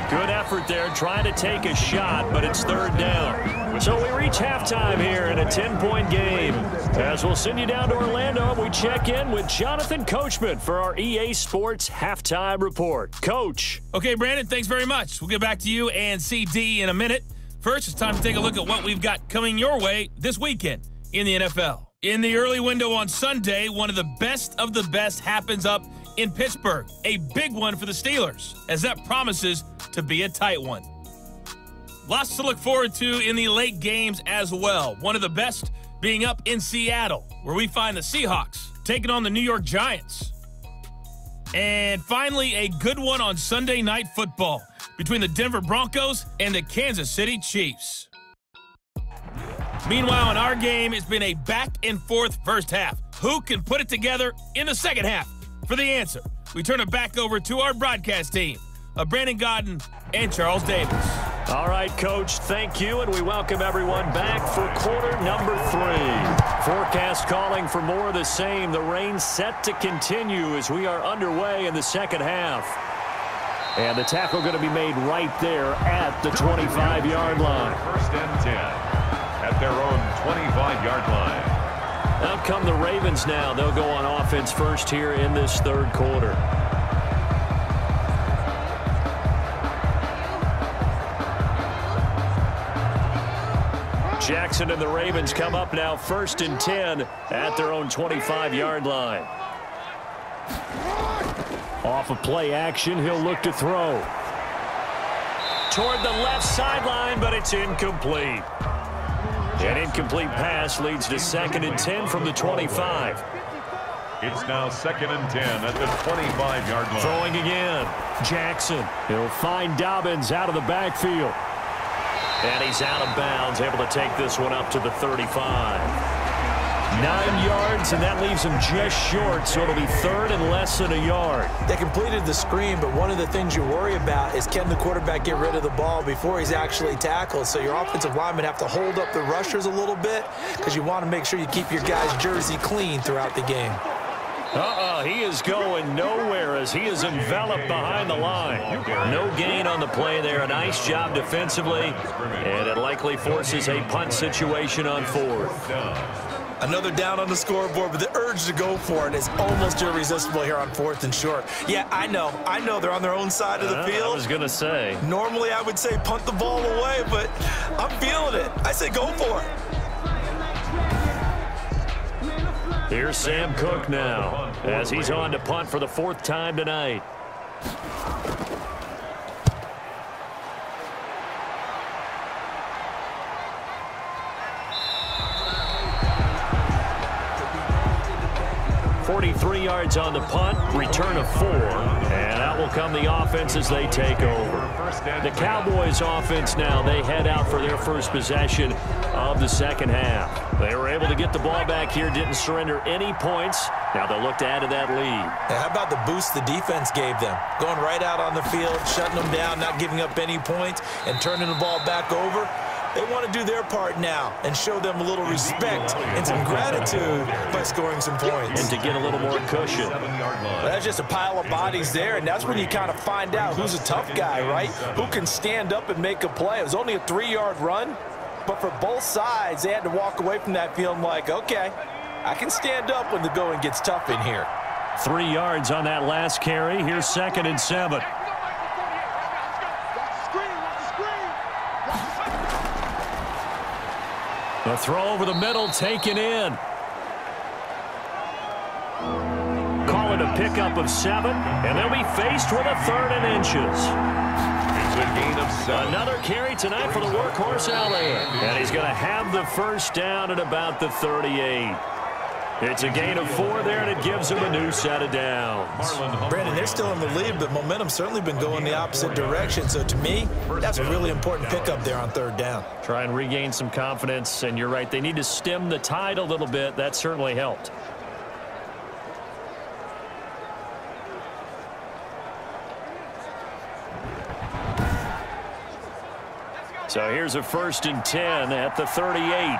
Good effort there trying to take a shot, but it's third down. So we reach halftime here in a 10-point game. As we'll send you down to Orlando, we check in with Jonathan Coachman for our EA Sports Halftime Report. Coach. Okay, Brandon, thanks very much. We'll get back to you and CD in a minute. First, it's time to take a look at what we've got coming your way this weekend in the NFL. In the early window on Sunday, one of the best happens up in Pittsburgh. A big one for the Steelers, as that promises to be a tight one. Lots to look forward to in the late games as well. One of the best being up in Seattle, where we find the Seahawks taking on the New York Giants. And finally, a good one on Sunday Night Football between the Denver Broncos and the Kansas City Chiefs. Meanwhile, in our game, it's been a back-and-forth first half. Who can put it together in the second half? For the answer, we turn it back over to our broadcast team of Brandon Godden and Charles Davis. All right, Coach, thank you, and we welcome everyone back for quarter number 3. Forecast calling for more of the same. The rain set to continue as we are underway in the second half. And the tackle going to be made right there at the 25-yard line. First and 10 at their own 25-yard line. Out come the Ravens now. They'll go on offense first here in this third quarter. Jackson and the Ravens come up now first and 10 at their own 25-yard line. Off of play action, he'll look to throw. Toward the left sideline, but it's incomplete. An incomplete pass leads to second and 10 from the 25. It's now second and 10 at the 25-yard line. Throwing again. Jackson. He'll find Dobbins out of the backfield. And he's out of bounds, able to take this one up to the 35. 9 yards, and that leaves him just short, so it'll be third and less than a yard. They completed the screen, but one of the things you worry about is can the quarterback get rid of the ball before he's actually tackled. So your offensive linemen have to hold up the rushers a little bit because you want to make sure you keep your guy's jersey clean throughout the game. He is going nowhere as he is enveloped behind the line. No gain on the play there. A nice job defensively, and it likely forces a punt situation on fourth. Another down on the scoreboard, but the urge to go for it is almost irresistible here on fourth and short. Yeah, I know they're on their own side of the field. I was going to say. Normally I would say punt the ball away, but I'm feeling it. I say go for it. Here's Sam Cook now as he's on to punt for the fourth time tonight. .43 yards on the punt, return of 4, and out will come the offense as they take over. The Cowboys offense now, they head out for their first possession of the second half. They were able to get the ball back here, didn't surrender any points. Now they'll look to add to that lead. Now, how about the boost the defense gave them? Going right out on the field, shutting them down, not giving up any points, and turning the ball back over. They want to do their part now and show them a little respect and some gratitude by scoring some points. And to get a little more cushion. That's just a pile of bodies there, and that's when you kind of find out who's a tough guy, right? Who can stand up and make a play. It was only a 3-yard run, but for both sides, they had to walk away from that feeling like, okay, I can stand up when the going gets tough in here. 3 yards on that last carry. Here's second and 7. The throw over the middle taken in. Call it a pickup of 7, and they'll be faced with a third and inches. It's a gain of 7. Another carry tonight for the workhorse Elliott. And he's going to have the first down at about the 38. It's a gain of 4 there, and it gives him a new set of downs. Brandon, they're still in the lead, but momentum's certainly been going the opposite direction. So to me, that's a really important pickup there on third down. Try and regain some confidence, and you're right. They need to stem the tide a little bit. That certainly helped. So here's a first and 10 at the 38.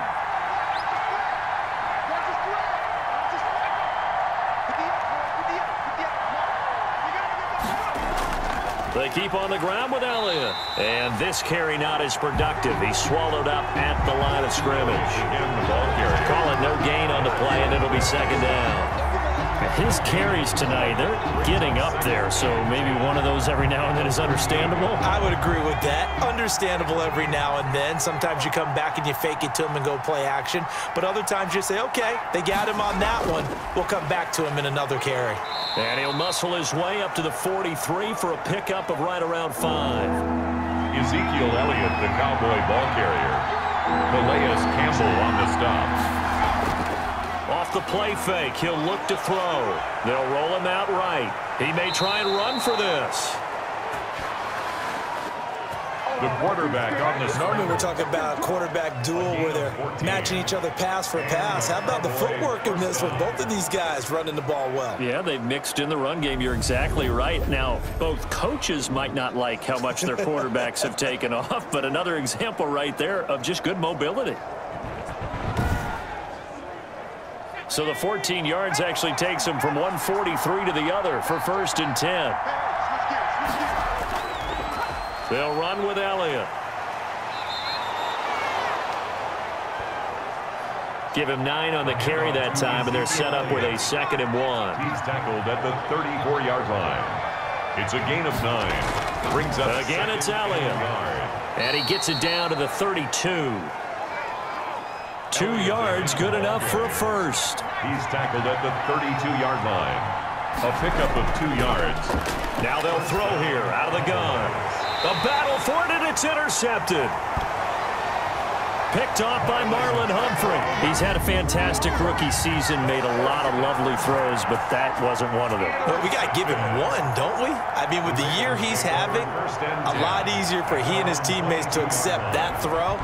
They keep on the ground with Elliott. And this carry not as productive. He's swallowed up at the line of scrimmage. Call it no gain on the play, and it'll be second down. His carries tonight, they're getting up there, so maybe one of those every now and then is understandable. I would agree with that. Understandable every now and then. Sometimes you come back and you fake it to him and go play action. But other times you say, okay, they got him on that one. We'll come back to him in another carry. And he'll muscle his way up to the 43 for a pickup of right around 5. Ezekiel Elliott, the Cowboy ball carrier. Calais Campbell on the stop. Off the play fake, he'll look to throw. They'll roll him out right. He may try and run for this. The quarterback on the Normally we're talking about a quarterback duel where they're matching each other pass for pass. How about the footwork in this with both of these guys running the ball well? Yeah, they've mixed in the run game. You're exactly right. Now, both coaches might not like how much their quarterbacks have taken off, but another example right there of just good mobility. So the 14 yards actually takes him from 143 to the other for 1st and 10. They'll run with Elliott. Give him 9 on the carry that time, and they're set up with a 2nd and 1. He's tackled at the 34-yard line. It's a gain of 9. Brings up again, it's Elliott. And he gets it down to the 32. 2 yards, good enough for a first. He's tackled at the 32-yard line. A pickup of 2 yards. Now they'll throw here out of the gun. A battle for it, and it's intercepted. Picked off by Marlon Humphrey. He's had a fantastic rookie season, made a lot of lovely throws, but that wasn't one of them. Well, we got to give him one, don't we? I mean, with the year he's having, a lot easier for he and his teammates to accept that throw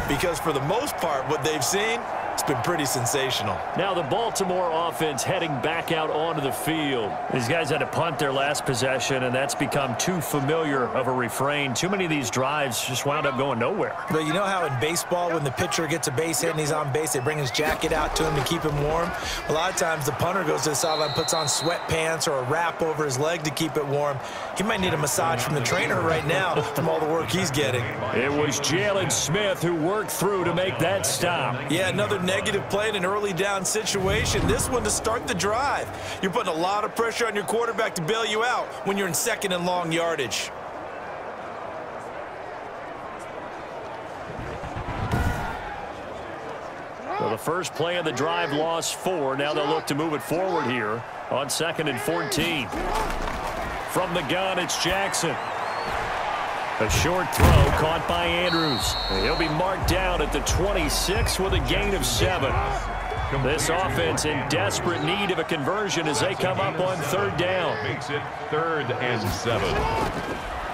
because for the most part, what they've seen, it's been pretty sensational. Now the Baltimore offense heading back out onto the field. These guys had to punt their last possession, and that's become too familiar of a refrain. Too many of these drives just wound up going nowhere. But you know how in baseball, when the pitcher gets a base hit and he's on base, they bring his jacket out to him to keep him warm? A lot of times the punter goes to the sideline, puts on sweatpants or a wrap over his leg to keep it warm. He might need a massage from the trainer right now from all the work he's getting. It was Jalen Smith who worked through to make that stop. Yeah, another negative play in an early down situation. This one to start the drive. You're putting a lot of pressure on your quarterback to bail you out when you're in 2nd and long yardage. Well, the first play of the drive lost 4. Now they'll look to move it forward here on 2nd and 14. From the gun, it's Jackson. A short throw caught by Andrews. He'll be marked down at the 26 with a gain of 7. This offense in desperate need of a conversion as they come up on 3rd down. Makes it 3rd and 7.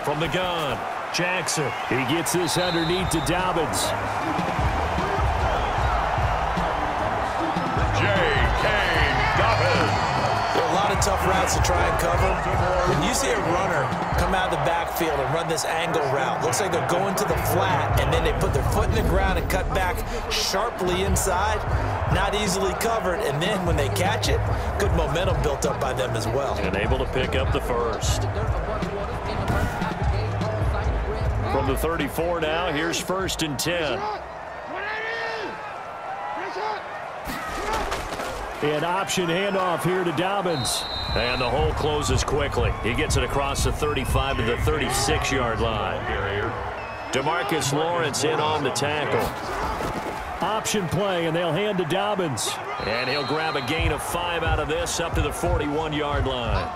From the gun, Jackson. He gets this underneath to Dobbins. A lot of tough routes to try and cover. When you see a runner come out of the backfield and run this angle route, looks like they're going to the flat, and then they put their foot in the ground and cut back sharply inside. Not easily covered, and then when they catch it, good momentum built up by them as well. And able to pick up the first. From the 34 now, here's 1st and 10. An option handoff here to Dobbins. And the hole closes quickly. He gets it across the 35 to the 36-yard line. DeMarcus Lawrence in on the tackle. Option play, and they'll hand to Dobbins. And he'll grab a gain of 5 out of this up to the 41-yard line.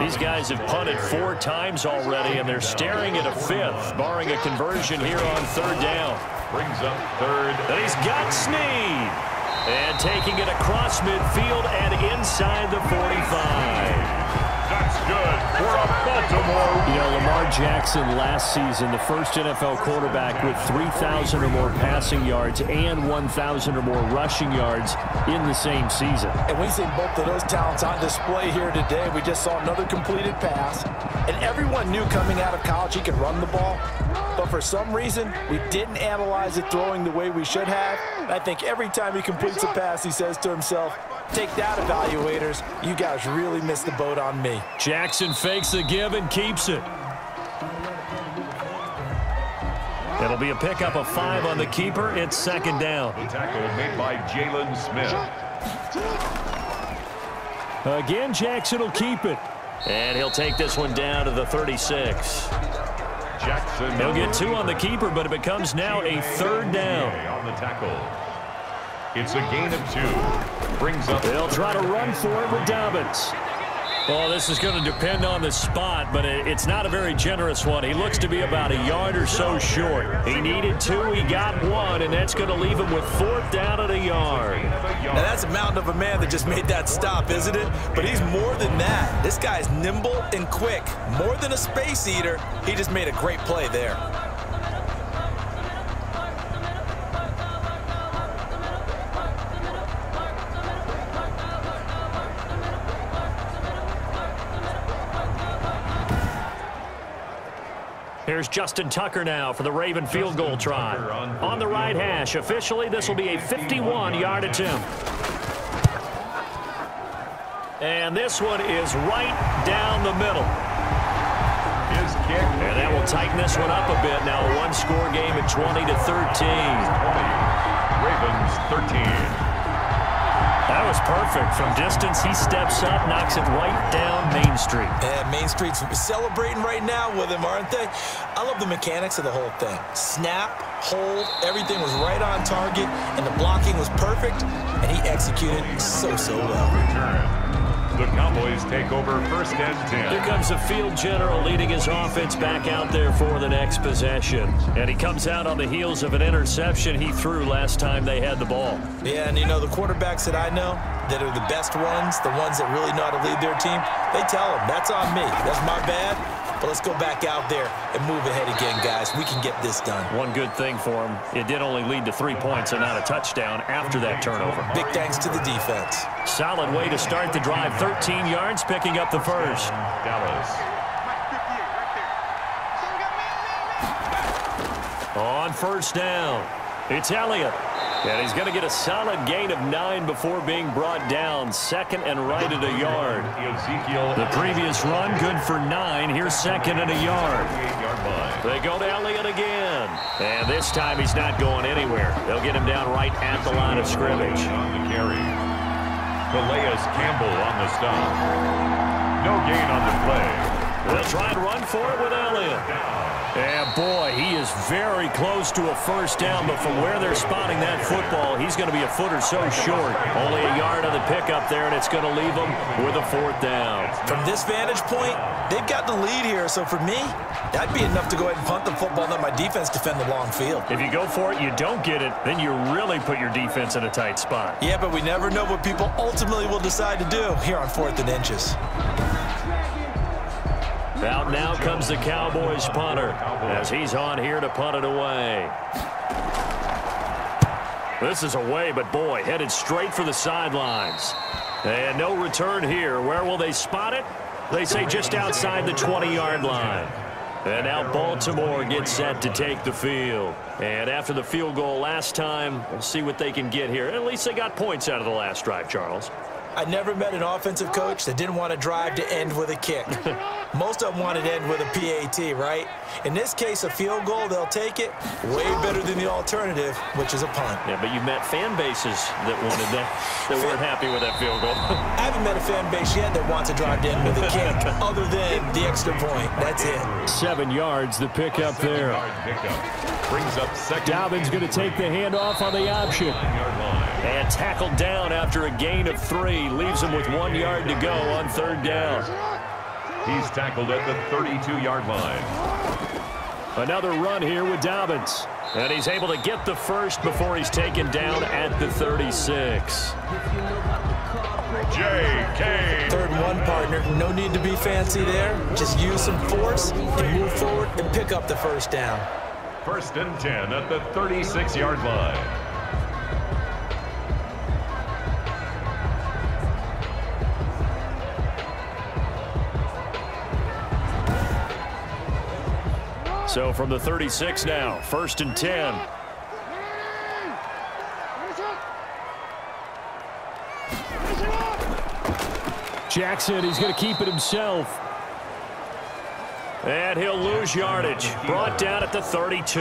These guys have punted 4 times already, and they're staring at a 5th, barring a conversion here on 3rd down. Brings up 3rd. And he's got Snead. And taking it across midfield and inside the 45. That's good for a Baltimore. You know, Lamar Jackson last season, the first NFL quarterback with 3,000 or more passing yards and 1,000 or more rushing yards in the same season. And we see both of those talents on display here today. We just saw another completed pass. And everyone knew coming out of college he could run the ball. But for some reason, we didn't analyze it throwing the way we should have. And I think every time he completes a pass, he says to himself, Take that, evaluators. You guys really missed the boat on me. Jackson fakes the give and keeps it. It'll be a pickup of 5 on the keeper. It's second down. The tackle made by Jalen Smith. Again, Jackson will keep it. And he'll take this one down to the 36. Jackson. He'll get 2 on the keeper, but it becomes now a third down. On the tackle. It's a gain of 2. Brings up. They'll try to run for it with Dobbins. Well, this is going to depend on the spot, but it's not a very generous one. He looks to be about a yard or so short. He needed 2, he got 1, and that's going to leave him with 4th down at a yard. Now, that's a mountain of a man that just made that stop, isn't it? But he's more than that. This guy's nimble and quick. More than a space eater, he just made a great play there. Here's Justin Tucker now for the Raven field goal try. On the right hash, officially, this will be a 51-yard attempt. And this one is right down the middle. His kick. And that will tighten this one up a bit. Now a one-score game at 20-13. Ravens 13. That was perfect. From distance, he steps up, knocks it right down Main Street. Yeah, Main Street's celebrating right now with him, aren't they? I love the mechanics of the whole thing. Snap, hold, everything was right on target, and the blocking was perfect, and he executed so well. Return. The Cowboys take over 1st and 10. Here comes the field general leading his offense back out there for the next possession. And he comes out on the heels of an interception he threw last time they had the ball. Yeah, and you know, the quarterbacks that I know that are the best ones, the ones that really know how to lead their team, they tell them, that's on me. That's my bad. But let's go back out there and move ahead again, guys. We can get this done. One good thing for him, it did only lead to 3 points and not a touchdown after that turnover. Big thanks to the defense. Solid way to start the drive. 13 yards, picking up the first. Dallas. On 1st down, it's Elliott. And he's going to get a solid gain of 9 before being brought down. 2nd and right at a yard. The previous run, good for 9. Here's 2nd and a yard. They go to Elliott again. And this time he's not going anywhere. They'll get him down right at the line of scrimmage. On the carry. Calais Campbell on the stop. No gain on the play. They'll try and run for it with Elliott. And boy, he is very close to a first down, but from where they're spotting that football, he's going to be a foot or so short. Only a yard on the pickup there, and it's going to leave him with a 4th down. From this vantage point, they've got the lead here, so for me, that'd be enough to go ahead and punt the football and let my defense defend the long field. If you go for it, you don't get it, then you really put your defense in a tight spot. Yeah, but we never know what people ultimately will decide to do here on 4th and inches. Out now comes the Cowboys punter as he's on here to punt it away. This is away, but boy, headed straight for the sidelines. And no return here. Where will they spot it? They say just outside the 20-yard line. And now Baltimore gets set to take the field. And after the field goal last time, we'll see what they can get here. At least they got points out of the last drive, Charles. I never met an offensive coach that didn't want to drive to end with a kick. Most of them wanted to end with a PAT, right? In this case, a field goal, they'll take it. Way better than the alternative, which is a punt. Yeah, but you met fan bases that wanted that weren't happy with that field goal. I haven't met a fan base yet that wants to drive to end with a kick, other than the extra point. That's it. 7 yards, the pickup there. Brings up 2nd. Dobbins going to take the handoff on the option. And tackled down after a gain of 3. Leaves him with 1 yard to go on 3rd down. He's tackled at the 32-yard line. Another run here with Dobbins. And he's able to get the first before he's taken down at the 36. J.K. 3rd and 1, partner. No need to be fancy there. Just use some force and move forward and pick up the first down. 1st and 10 at the 36-yard line. So from the 36 now, 1st and 10. Jackson, he's going to keep it himself. And he'll lose yardage. Brought down at the 32.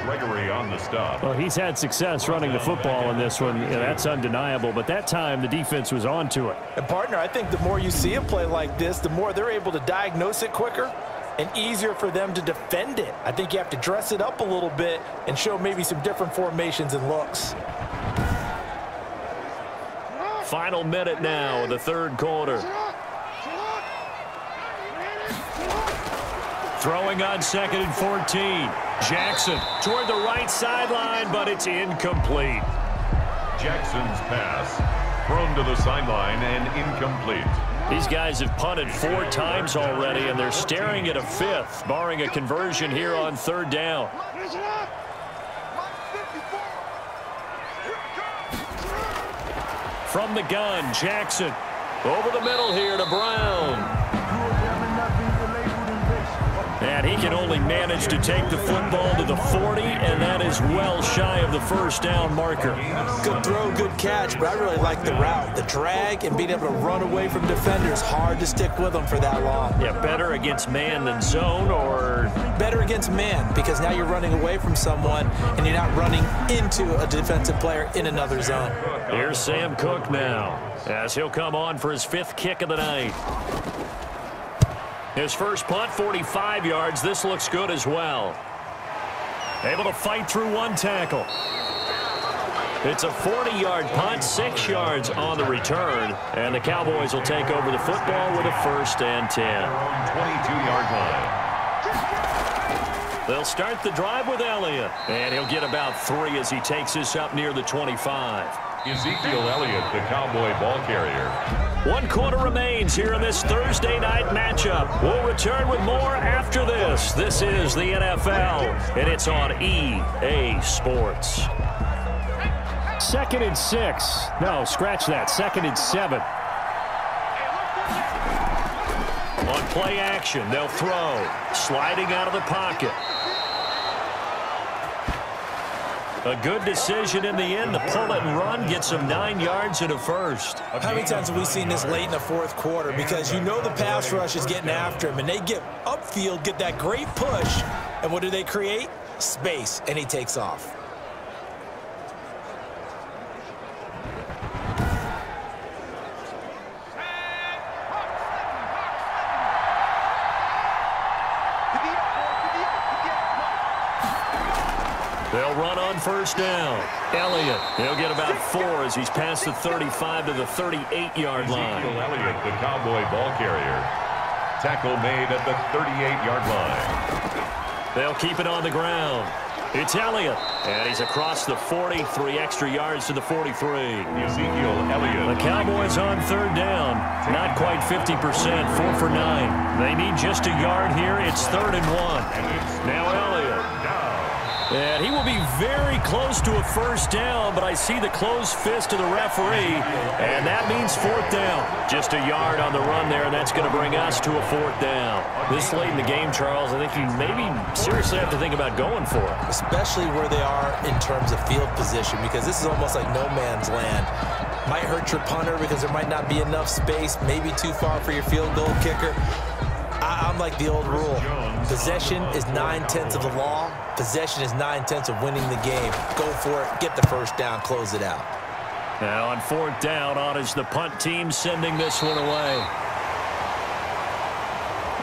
Gregory on the stop. Well, he's had success running the football in this one. Yeah, that's undeniable. But that time, the defense was on to it. And, partner, I think the more you see a play like this, the more they're able to diagnose it quicker and easier for them to defend it. I think you have to dress it up a little bit and show maybe some different formations and looks. Final minute now of the third quarter. Throwing on 2nd and 14. Jackson toward the right sideline, but it's incomplete. Jackson's pass thrown to the sideline and incomplete. These guys have punted 4 times already, and they're staring at a 5th, barring a conversion here on 3rd down. From the gun, Jackson over the middle here to Brown. And he can only manage to take the football to the 40, and that is well shy of the first down marker. Good throw, good catch, but I really like the route. The drag and being able to run away from defenders, hard to stick with them for that long. Yeah, better against man than zone, or? Better against man, because now you're running away from someone, and you're not running into a defensive player in another zone. Here's Sam Cook now, as he'll come on for his 5th kick of the night. His first punt, 45 yards. This looks good as well. Able to fight through 1 tackle. It's a 40-yard punt, 6 yards on the return. And the Cowboys will take over the football with a 1st and 10. 22-yard line. They'll start the drive with Elliott. And he'll get about 3 as he takes this up near the 25. Ezekiel Elliott, the Cowboy ball carrier. 1 quarter remains here in this Thursday night matchup. We'll return with more after this. This is the NFL, and it's on EA Sports. 2nd and 6. No, scratch that. 2nd and 7. On play action, they'll throw. Sliding out of the pocket. A good decision in the end to pull it and run, get some 9 yards and a 1st. How many times have we seen this late in the 4th quarter? Because you know the pass rush is getting after him, and they get upfield, get that great push, and what do they create? Space, and he takes off. They'll run on 1st down. Elliott, he'll get about 4 as he's past the 35 to the 38-yard line. Ezekiel Elliott, the Cowboy ball carrier. Tackle made at the 38-yard line. They'll keep it on the ground. It's Elliott, and he's across the 40, 3 extra yards to the 43. Ezekiel Elliott. The Cowboys on 3rd down. Not quite 50%, 4 for 9. They need just a yard here. It's 3rd and 1. Now Elliott. And he will be very close to a 1st down, but I see the closed fist of the referee, and that means 4th down. Just a yard on the run there, and that's going to bring us to a 4th down. This late in the game, Charles, I think you maybe seriously have to think about going for it. Especially where they are in terms of field position, because this is almost like no man's land. Might hurt your punter because there might not be enough space, maybe too far for your field goal kicker. I'm like the old rule. Possession is 9/10 of the law. Possession is 9/10 of winning the game. Go for it. Get the 1st down. Close it out. Now on 4th down, on is the punt team sending this one away.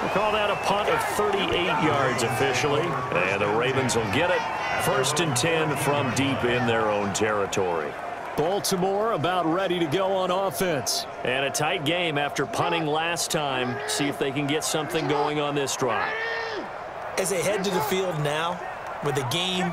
We'll call that a punt of 38 yards officially. And the Ravens will get it. 1st and 10 from deep in their own territory. Baltimore about ready to go on offense. And a tight game after punting last time. See if they can get something going on this drive. As they head to the field now, with the game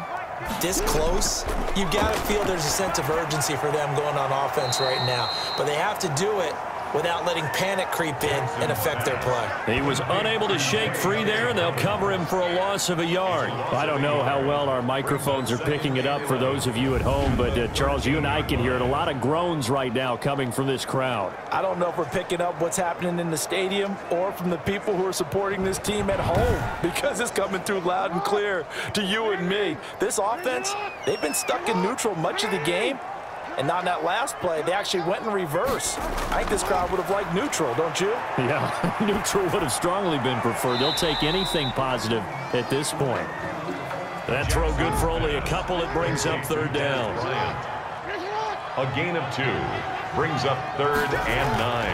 this close, you've got to feel there's a sense of urgency for them going on offense right now. But they have to do it without letting panic creep in and affect their play. He was unable to shake free there, and they'll cover him for a loss of a yard. I don't know how well our microphones are picking it up for those of you at home, but Charles, you and I can hear it. A lot of groans right now coming from this crowd. I don't know if we're picking up what's happening in the stadium or from the people who are supporting this team at home, because it's coming through loud and clear to you and me. This offense, they've been stuck in neutral much of the game. And on that last play, they actually went in reverse. I think this crowd would have liked neutral, don't you? Yeah, neutral would have strongly been preferred. They'll take anything positive at this point. That throw good for only a couple. It brings up third down. A gain of 2 brings up 3rd and 9.